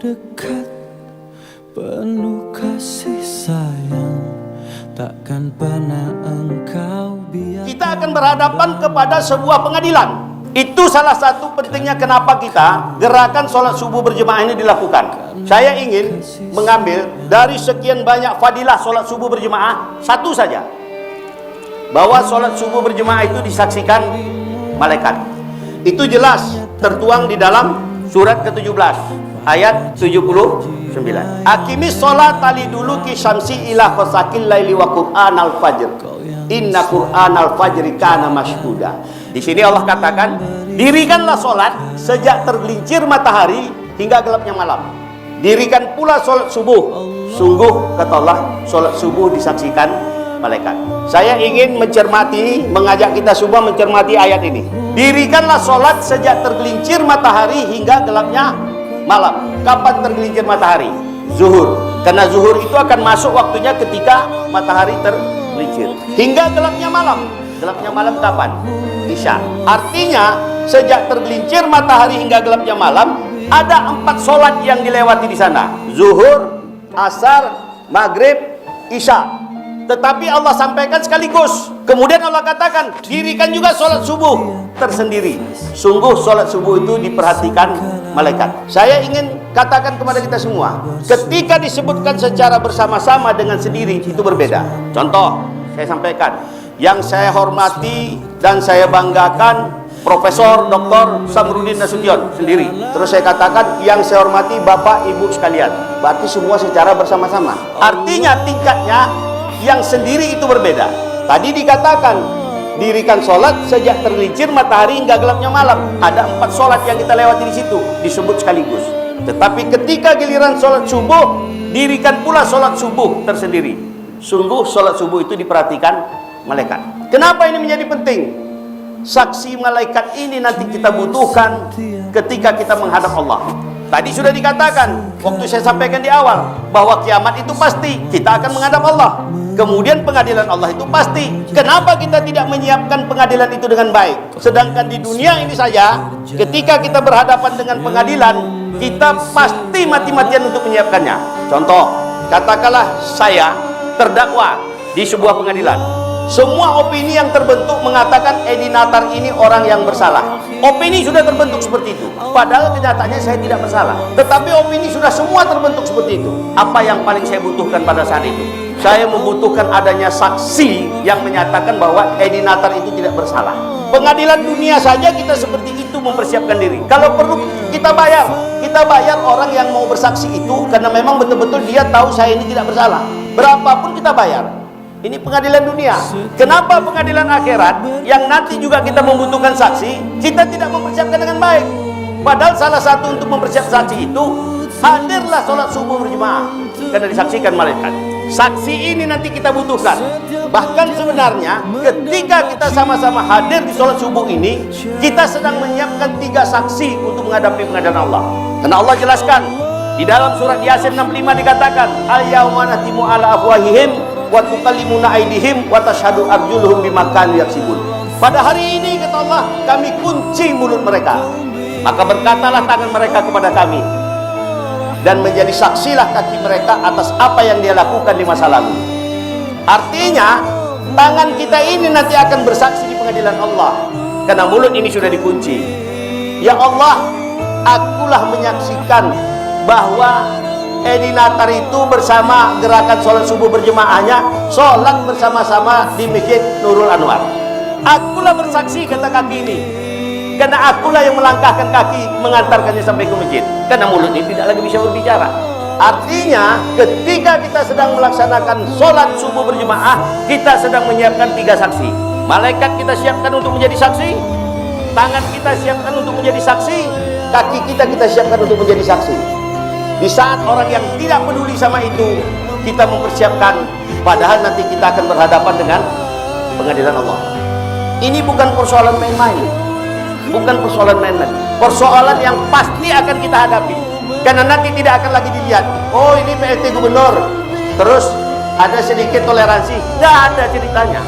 dekat, penuh kasih sayang, takkan pernah engkau biarkan. Kita akan berhadapan kepada sebuah pengadilan. Itu salah satu pentingnya kenapa kita gerakan sholat subuh berjemaah ini dilakukan. Saya ingin mengambil dari sekian banyak fadilah sholat subuh berjemaah satu saja, bahwa sholat subuh berjemaah itu disaksikan malaikat. Itu jelas tertuang di dalam surat ke-17 ayat 79. Aqimis sholat tali dulu ki syamsi ila qasakil laili wa qur'anal fajr. Inna qur'anal fajri kana mashhuda. Di sini Allah katakan, dirikanlah sholat sejak tergelincir matahari hingga gelapnya malam. Dirikan pula sholat subuh. Sungguh kata Allah, sholat subuh disaksikan malaikat. Saya ingin mengajak kita semua mencermati ayat ini. Dirikanlah sholat sejak tergelincir matahari hingga gelapnya malam. Kapan tergelincir matahari? Zuhur. Karena zuhur itu akan masuk waktunya ketika matahari tergelincir. Hingga gelapnya malam. Gelapnya malam kapan? Isya. Artinya sejak tergelincir matahari hingga gelapnya malam ada 4 sholat yang dilewati di sana. Zuhur, asar, maghrib, isya. Tetapi Allah sampaikan sekaligus. Kemudian Allah katakan, dirikan juga sholat subuh tersendiri. Sungguh sholat subuh itu diperhatikan malaikat. Saya ingin katakan kepada kita semua, ketika disebutkan secara bersama-sama dengan sendiri itu berbeda. Contoh, saya sampaikan, yang saya hormati dan saya banggakan Profesor Dr. Samrudin Nasution sendiri. Terus saya katakan yang saya hormati Bapak Ibu sekalian. Berarti semua secara bersama-sama. Artinya tingkatnya yang sendiri itu berbeda. Tadi dikatakan dirikan sholat sejak tergelincir matahari hingga gelapnya malam. Ada 4 sholat yang kita lewati di situ, disebut sekaligus. Tetapi ketika giliran sholat subuh, dirikan pula sholat subuh tersendiri. Sungguh sholat subuh itu diperhatikan malaikat. Kenapa ini menjadi penting? Saksi malaikat ini nanti kita butuhkan ketika kita menghadap Allah. Tadi sudah dikatakan waktu saya sampaikan di awal bahwa kiamat itu pasti, kita akan menghadap Allah. Kemudian pengadilan Allah itu pasti. Kenapa kita tidak menyiapkan pengadilan itu dengan baik? Sedangkan di dunia ini saja, ketika kita berhadapan dengan pengadilan, kita pasti mati-matian untuk menyiapkannya. Contoh, katakanlah saya terdakwa di sebuah pengadilan. Semua opini yang terbentuk mengatakan Edi Natar ini orang yang bersalah. Opini sudah terbentuk seperti itu. Padahal kenyataannya saya tidak bersalah. Tetapi opini sudah semua terbentuk seperti itu. Apa yang paling saya butuhkan pada saat itu? Saya membutuhkan adanya saksi yang menyatakan bahwa Edi Natar itu tidak bersalah. Pengadilan dunia saja kita seperti itu mempersiapkan diri. Kalau perlu kita bayar. Kita bayar orang yang mau bersaksi itu karena memang betul-betul dia tahu saya ini tidak bersalah. Berapapun kita bayar. Ini pengadilan dunia. Kenapa pengadilan akhirat yang nanti juga kita membutuhkan saksi, kita tidak mempersiapkan dengan baik? Padahal salah satu untuk mempersiapkan saksi itu, hadirlah sholat subuh berjemaah karena disaksikan malaikat. Saksi ini nanti kita butuhkan. Bahkan sebenarnya ketika kita sama-sama hadir di sholat subuh ini, kita sedang menyiapkan 3 saksi untuk menghadapi pengadilan Allah. Karena Allah jelaskan di dalam surat Yasin 65 dikatakan, al-yauma nahtimu ala afwahihim wa tukallimuna aydihim wa tashhadu arjuluhum bima kanu yaksibun. Pada hari ini kata Allah, kami kunci mulut mereka, maka berkatalah tangan mereka kepada kami, dan menjadi saksilah kaki mereka atas apa yang dia lakukan di masa lalu. Artinya tangan kita ini nanti akan bersaksi di pengadilan Allah karena mulut ini sudah dikunci. Ya Allah, akulah menyaksikan bahwa Edi Natar itu bersama gerakan sholat subuh berjemaahnya sholat bersama-sama di Masjid Nurul Anwar. Akulah bersaksi, kata kaki ini, karena akulah yang melangkahkan kaki mengantarkannya sampai ke masjid. Karena mulut ini tidak lagi bisa berbicara. Artinya ketika kita sedang melaksanakan sholat subuh berjemaah, kita sedang menyiapkan 3 saksi. Malaikat kita siapkan untuk menjadi saksi, tangan kita siapkan untuk menjadi saksi, kaki kita siapkan untuk menjadi saksi. Di saat orang yang tidak peduli sama itu, kita mempersiapkan, padahal nanti kita akan berhadapan dengan pengadilan Allah. Ini bukan persoalan main-main, bukan persoalan main-main, persoalan yang pasti akan kita hadapi. Karena nanti tidak akan lagi dilihat, oh ini PLT gubernur, terus ada sedikit toleransi, tidak ada ceritanya.